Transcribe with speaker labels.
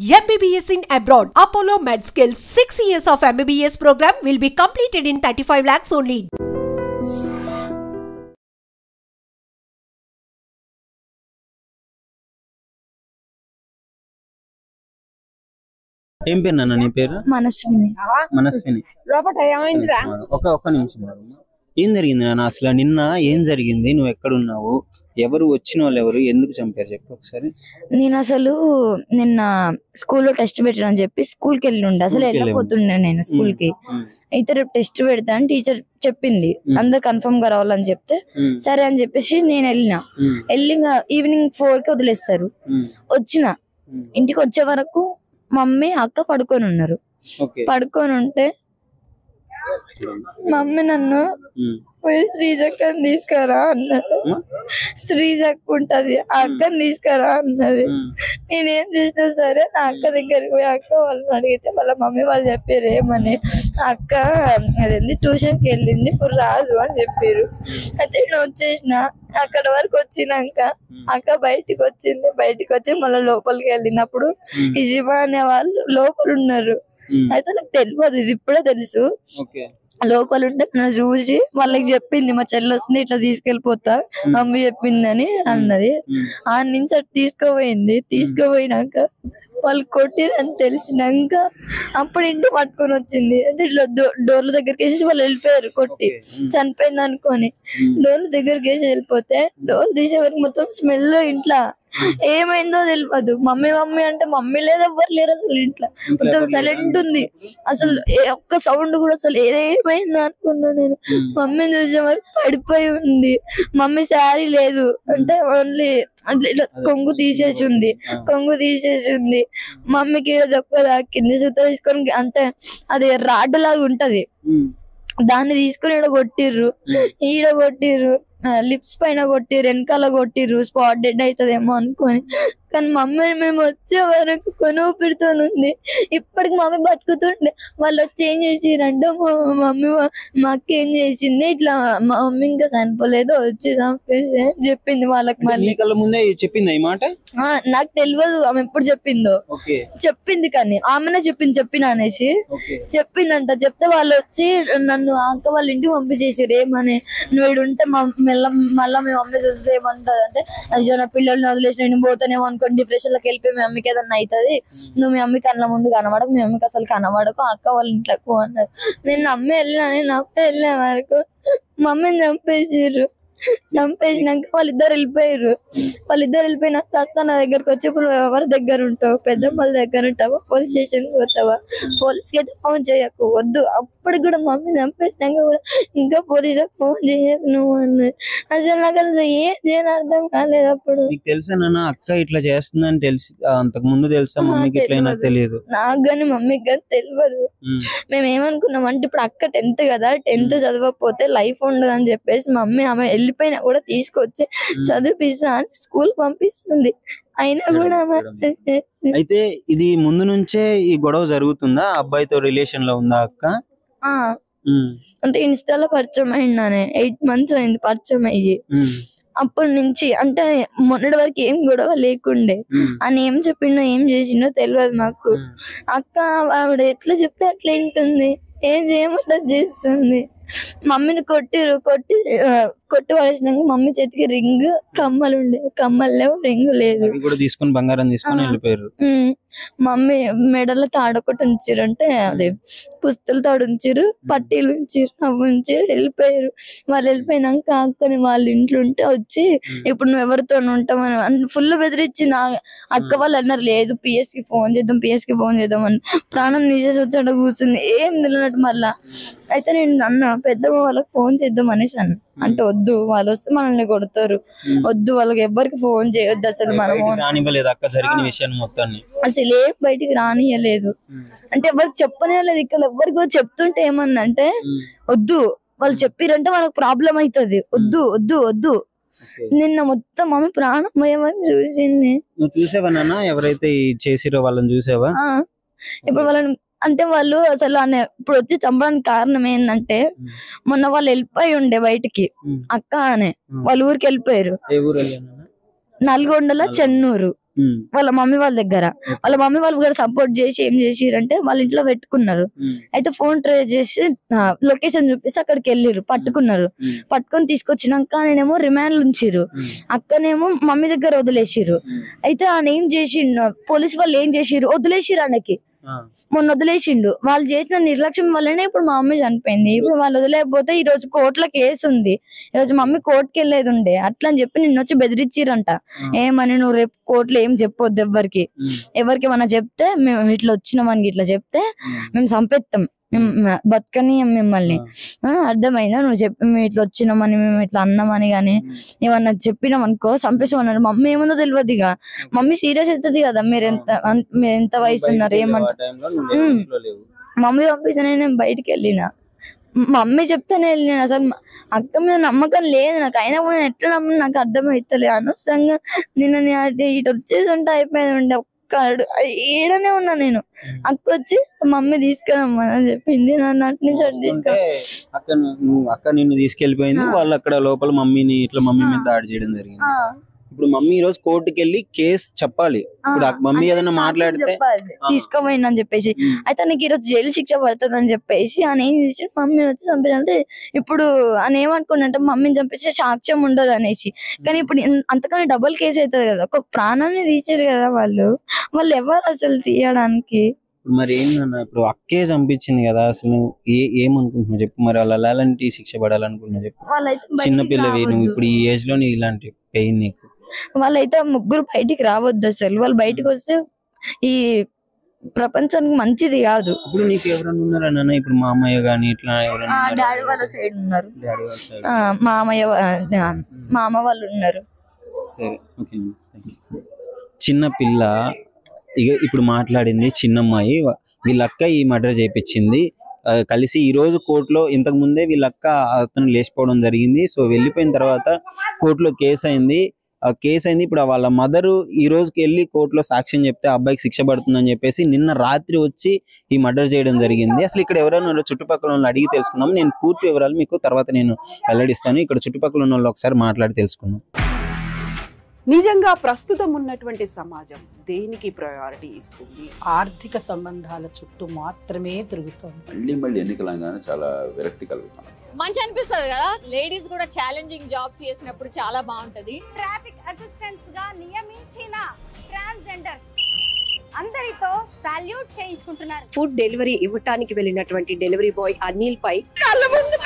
Speaker 1: MBBS in abroad. Apollo MedSkill 6 years of MBBS program will be completed in 35 lakhs only.
Speaker 2: ఏం పేరు నాన్న నీ పేరు?
Speaker 3: మనస్విని.
Speaker 2: మనస్విని. ఒక్క నిమిషం. ఏం జరిగింది నాన్న? అసలు నిన్న ఏం జరిగింది? నువ్వు ఎక్కడున్నావు? ఎవరు వచ్చిన వాళ్ళు ఎవరు? ఎందుకు చంపారు చెప్పు ఒకసారి.
Speaker 3: నేను అసలు నిన్న స్కూల్లో టెస్ట్ పెట్టానని చెప్పి స్కూల్కి వెళ్ళి ఉండే. అసలు వెళ్ళకపోతుండే నేను స్కూల్ కి. అయితే రేపు టెస్ట్ పెడతా అని టీచర్ చెప్పింది, అందరు కన్ఫర్మ్ గా రావాలని చెప్తే సరే అని చెప్పేసి నేను వెళ్ళి ఈవినింగ్ 4 కి వదిలేస్తారు. వచ్చిన ఇంటికి వచ్చే వరకు మమ్మీ అక్క పడుకొని ఉన్నారు. పడుకొని ఉంటే మమ్మీ నన్ను పోయి శ్రీజక్కని తీసుకురా అన్నది. శ్రీజక్క ఉంటది, ఆ అక్కని తీసుకురా అన్నది. నేనేం చేసినా సరే నా అక్క దగ్గరికి పోయి అక్క వాళ్ళని అడిగితే వాళ్ళ మమ్మీ వాళ్ళు చెప్పారు ఏమని, అక్క అదేంది ట్యూషన్కి వెళ్ళింది ఇప్పుడు రాదు అని చెప్పారు. అయితే నేను వచ్చేసిన. అక్కడ వరకు వచ్చినాక అక్క బయటికి వచ్చింది. బయటికి వచ్చి మళ్ళీ లోపలికి వెళ్ళినప్పుడు ఇజిమా అనే వాళ్ళు లోపల ఉన్నారు. అయితే నాకు తెలియదు, ఇది ఇప్పుడే తెలుసు. లోపల ఉంటే నన్ను చూసి వాళ్ళకి చెప్పింది, మా చెల్లి వస్తుంది ఇట్లా తీసుకెళ్ళిపోతా మమ్మీ చెప్పిందని అన్నది. ఆ నుంచి అటు తీసుకుపోయింది. తీసుకుపోయినాక వాళ్ళు కొట్టిరని తెలిసినాక అప్పుడు ఇంటి పట్టుకొని వచ్చింది. అంటే ఇట్లా డోర్ల దగ్గరికి వేసి వాళ్ళు వెళ్ళిపోయారు కొట్టి, చనిపోయింది అనుకొని. డోర్ల దగ్గరికి వేసి వెళ్ళిపోతే డోర్ తీసేవారికి మొత్తం స్మెల్ ఇంట్లో ఏమైందో తెలియదు. మమ్మీ మమ్మీ అంటే మమ్మీ లేదు, ఎవ్వరు లేరు అసలు ఇంట్లో. మొత్తం సైలెంట్ ఉంది. అసలు ఒక్క సౌండ్ కూడా అసలు ఏమైందో అనుకున్నా నేను. మమ్మీని చూసే వరకు పడిపోయి ఉంది. మమ్మీ శారీ లేదు, అంటే ఓన్లీ అంటే ఇట్లా కొంగు తీసేసి ఉంది. మమ్మీకి దొక్క తాకింది. సుత తీసుకొని అంటే అది రాడ్ లాగా ఉంటది, దాన్ని తీసుకుని ఈడ కొట్టిర్రు, లిప్స్ పైన కొట్టిర్రు, వెనకాల కొట్టిర్రు. స్పాట్ డెడ్ అవుతుందేమో అనుకొని. కానీ మమ్మీని మేము వచ్చే వరకు కొనుపిడుతోనుంది. ఇప్పటికి మమ్మీ బతుకుతుండే. వాళ్ళు వచ్చి ఏం చేసిరంటే మా అక్క ఏం చేసింది, ఇట్లా మా మమ్మీ ఇంకా చనిపోలేదు వచ్చి చంపేసి చెప్పింది వాళ్ళకి. మళ్ళీ
Speaker 2: ముందే చెప్పింది ఈ మాట.
Speaker 3: నాకు తెలియదు ఆమె ఎప్పుడు చెప్పిందో. చెప్పింది కానీ ఆమెనే చెప్పిన అనేసి చెప్పిందంట. చెప్తే వాళ్ళు వచ్చి నన్ను అక్క వాళ్ళ ఇంటికి పంపించేసారు. ఏమని, నువ్వు ఇడు ఉంటే మళ్ళా మీ మమ్మీ చూస్తే ఏమంటది అంటే, అయ్యో నా పిల్లల్ని వదిలేసి నేను పోతానేమో అనుకోని డిప్రెషన్ లోకి వెళ్ళిపోయి మీ మమ్మీకి ఏదన్నా అవుతుంది, నువ్వు మీ మమ్మీ కళ్ళ ముందు కనబడకు, మీ మమ్మీకి అసలు కనబడకు, అక్క వాళ్ళ ఇంట్లోకి అన్నారు. నేను నమ్మి వెళ్ళిన వరకు మమ్మీని చంపేసినాక వాళ్ళిద్దరు వెళ్ళిపోయినాక అక్క నా దగ్గరకు వచ్చి, ఇప్పుడు ఎవరి దగ్గర ఉంటావు, పెద్దమ్మల దగ్గర ఉంటావా, పోలీస్ స్టేషన్కి పోతావా, పోలీస్కి అయితే ఫోన్ చేయకు, వద్దు. అప్పటికి కూడా మమ్మీ చంపేసినాక కూడా ఇంకా పోలీసులకు ఫోన్ చేయకు నువ్వు అన్నది. అసలు నాకు అసలు ఏం అర్థం కాలేదు. అప్పుడు
Speaker 2: తెలుసా అక్క ఇట్లా చేస్తుందని తెలిసి అంతకు ముందు తెలుసా మమ్మీకి? తెలియదు
Speaker 3: నాకు కానీ మమ్మీకి కానీ తెలియదు. మేము ఏమనుకున్నాం అంటే ఇప్పుడు అక్క 10th కదా, 10th చదవకపోతే లైఫ్ ఉండదు అని చెప్పేసి మమ్మీ ఆమె వెళ్ళిపోయినా కూడా తీసుకొచ్చి చదివిపిస్తా అని స్కూల్ పంపిస్తుంది. అయినా కూడా
Speaker 2: అయితే ఇది ముందు నుంచే ఈ గొడవ జరుగుతుందా? అబ్బాయితో రిలేషన్ లో ఉందా అక్క?
Speaker 3: అంటే ఇన్స్టాలో పరిచయం అయిందానే 8 months అయింది పరిచయం అయ్యి. అప్పటి నుంచి అంటే మొన్నటి వరకు ఏం గొడవ లేకుండే. అని ఏం చెప్పిండో ఏం చేసిండో తెలియదు నాకు. అక్క ఆవిడ ఎట్లా చెప్తే అట్లా వింటుంది, ఏం చేయమంటే చేస్తుంది. మమ్మీని కొట్టి పడేసినాక మమ్మీ చేతికి రింగ్ కమ్మలు లేవు, రింగ్ లేదు.
Speaker 2: తీసుకుని బంగారం తీసుకుని వెళ్ళిపోయారు.
Speaker 3: మమ్మీ మెడలో తాడొకటి ఉంచారు, అంటే అదే పుస్తలు తాడు ఉంచారు, పట్టీలు ఉంచారు, అవి ఉంచారు, వెళ్ళిపోయారు. వాళ్ళు వెళ్ళిపోయినాక అక్కని వాళ్ళ ఇంట్లో ఉంటే వచ్చి ఇప్పుడు నువ్వు ఎవరితో ఉంటామని ఫుల్ బెదిరించింది. అక్క వాళ్ళు అన్నారు లేదు పిఎస్కి ఫోన్ చేద్దాం అని. ప్రాణం తీసేసి వచ్చి అక్కడ కూర్చుంది, ఏం తెలియనట్టు. మళ్ళా అయితే నేను అన్న పెద్దమ్మ వాళ్ళకి ఫోన్ చేద్దాం అనేసి అన్న. అంటే వద్దు, వాళ్ళు వస్తే మనల్ని కొడతారు, వద్దు, వాళ్ళకి ఎవ్వరికి ఫోన్ చేయొద్దు, అసలు మనము అసలు ఏం బయటికి రానియలేదు. అంటే ఎవరికి చెప్పలేదు. ఇక్కడ ఎవరికి కూడా చెప్తుంటే ఏమందంటే వద్దు, వాళ్ళు చెప్పిరంటే వాళ్ళకి ప్రాబ్లం అవుతుంది, వద్దు. నిన్న మొత్తం మమ్మీ ప్రాణం భయమని చూసింది.
Speaker 2: చూసావా ఎవరైతే చేసిరో వాళ్ళని చూసావా?
Speaker 3: ఇప్పుడు వాళ్ళని అంటే వాళ్ళు అసలు ఇప్పుడు వచ్చి చంపడానికి కారణం ఏంటంటే మొన్న వాళ్ళు వెళ్ళిపోయి ఉండే బయటికి, అక్క అనే వాళ్ళ ఊరికి వెళ్ళిపోయారు. నల్గొండలో చెన్నూరు. వాళ్ళ మమ్మీ వాళ్ళ దగ్గర. వాళ్ళ మమ్మీ వాళ్ళు కూడా సపోర్ట్ చేసి ఏం చేసిరంటే వాళ్ళ ఇంట్లో పెట్టుకున్నారు. అయితే ఫోన్ ట్రేస్ చేసి లొకేషన్ చూపిస్తే అక్కడికి వెళ్ళిరు, పట్టుకున్నారు. పట్టుకొని తీసుకొచ్చినాక నేనేమో రిమాండ్ ఉంచిరు, అక్కనేమో మమ్మీ దగ్గర వదిలేసిరు. అయితే ఆయన ఏం చేసిండు, పోలీసు వాళ్ళు ఏం చేసిరు, వదిలేసిరు ఆయనకి. మొన్న వదిలేసిండు. వాళ్ళు చేసిన నిర్లక్ష్యం వల్లనే ఇప్పుడు మా మమ్మీ చనిపోయింది. ఇప్పుడు వాళ్ళు వదిలేకపోతే ఈ రోజు కోర్టులో కేసు ఉంది. ఈ రోజు మమ్మీ కోర్టుకి వెళ్ళేది ఉండే. అట్లా అని చెప్పి నిన్న వచ్చి బెదిరించిరంట. ఏమని, నువ్వు రేపు కోర్టులో ఏం చెప్పొద్దు ఎవరికి ఏమన్నా చెప్తే మేము ఇట్లా వచ్చినామని ఇట్లా చెప్తే మేము చంపేస్తాం, బతకని మిమ్మల్ని, అర్థమైందా, నువ్వు చెప్పి మేము ఇట్లా వచ్చినామని మేము ఇట్లా అన్నామని గానీ ఏమన్నా చెప్పినాం అనుకో చంపేసామన్నారు. మమ్మీ ఏముందో తెలియదు. ఇక మమ్మీ సీరియస్ అవుతుంది కదా, మీరు ఎంత వయసు ఉన్నారు ఏమంటారు. మమ్మీ పంపిస్తానే నేను బయటికి వెళ్ళిన, మమ్మీ చెప్తానే వెళ్ళిన. అసలు అక్క మీద నమ్మకం లేదు నాకు, అయినా కూడా నేను ఎట్లా నమ్మ నాకు అర్థమవుతలే. అనవసరంగా నిన్న ఇటు వచ్చేసి ఉంటే అయిపోయింది ఉండే. ఏడనే ఉన్నా నేను. అక్క వచ్చి మమ్మీ తీసుకెళ్ళమని చెప్పింది. నన్ను అటు నుంచి అటు
Speaker 2: అక్క నిన్ను తీసుకెళ్లిపోయింది. వాళ్ళు అక్కడ లోపల మమ్మీని ఇట్లా మమ్మీ మీద దాడి చేయడం జరిగింది. ఇప్పుడు మమ్మీ ఈ రోజు కోర్టుకి వెళ్ళి కేసు చెప్పాలి. ఇప్పుడు మమ్మీ ఏదైనా మాట్లాడితే
Speaker 3: తీసుకోపోయిందని చెప్పేసి, అయితే నీకు ఈరోజు జైలు శిక్ష పడుతుంది అని చెప్పేసి అని ఏం చేసి మమ్మీని వచ్చి చంపేసి, ఇప్పుడు అని ఏమనుకున్నంటే మమ్మీని చంపేసి సాక్ష్యం ఉండదు అనేసి. కానీ ఇప్పుడు అంతకన్నా డబుల్ కేసు అవుతుంది కదా, ఒక ప్రాణాన్ని తీసారు కదా వాళ్ళు ఎవరు అసలు తీయడానికి.
Speaker 2: మరి ఏంటన్నా ఇప్పుడు అక్కే చంపించింది కదా, అసలు ఏమనుకుంటున్నావు చెప్పు. మరి వాళ్ళు ఎలాంటి శిక్ష పడాలనుకుంటున్నావు చెప్పు. చిన్నపిల్లవి నువ్వు ఇప్పుడు ఈ ఏజ్ లో ఇలాంటి పెయిన్ నీకు.
Speaker 3: వాళ్ళైతే ముగ్గురు బయటికి రావద్దు అసలు. వాళ్ళు బయటకు వస్తే ఈ ప్రపంచానికి మంచిది కాదు.
Speaker 2: ఇప్పుడు నీకు ఎవరైనా ఉన్నారన్నా, ఇప్పుడు మామయ్య గాని ఇట్లా ఎవరైనా?
Speaker 3: డాడీ వాళ్ళ సైడ్ ఉన్నారు, మామ వాళ్ళు ఉన్నారు.
Speaker 2: సరే, ఓకే. చిన్న పిల్ల ఇప్పుడు మాట్లాడింది చిన్నమ్మాయి, వీళ్ళక్క ఈ మర్డర్ చేయించింది కలిసి. ఈ రోజు కోర్టులో ఇంతకు ముందే వీళ్ళక్క అతను లేచిపోవడం జరిగింది. సో వెళ్ళిపోయిన తర్వాత కోర్టులో కేసు అయింది. ఇప్పుడు వాళ్ళ మదరు ఈ రోజుకి వెళ్ళి కోర్టులో సాక్ష్యం చెప్తే అబ్బాయికి శిక్ష పడుతుందని చెప్పేసి నిన్న రాత్రి వచ్చి ఈ మర్డర్ చేయడం జరిగింది. అసలు ఇక్కడ ఎవరైనా చుట్టుపక్కల వాళ్ళు అడిగి తెలుసుకున్నాం. నేను పూర్తి వివరాలు మీకు తర్వాత నేను వెల్లడిస్తాను. ఇక్కడ చుట్టుపక్కల ఉన్న వాళ్ళు ఒకసారి మాట్లాడి తెలుసుకుందాం.
Speaker 4: నిజంగా ప్రస్తుతం ఉన్నటువంటి సమాజం దేనికి ప్రయారిటీ ఇస్తుంది?
Speaker 5: ఆర్థిక సంబంధాల చుట్టూ మాత్రమే తిరుగుతుంది.
Speaker 6: మళ్ళీ ఎన్నికలంగానే చాలా విరక్తి కలుగుతాం.
Speaker 7: మంచి అనిపిస్తుంది కదా, లేడీస్ కూడా ఛాలెంజింగ్ జాబ్స్ చేసినప్పుడు చాలా బాగుంటది.
Speaker 8: ట్రాఫిక్ అసిస్టెంట్స్ గా నియమించిన ట్రాన్స్జెండర్స్ అందరితో సాల్యూట్ చేయించుకుంటున్నారు.
Speaker 9: ఫుడ్ డెలివరీ ఇవ్వటానికి వెళ్ళినటువంటి డెలివరీ బాయ్ అనిల్ పై
Speaker 8: కళ్ళ ముందు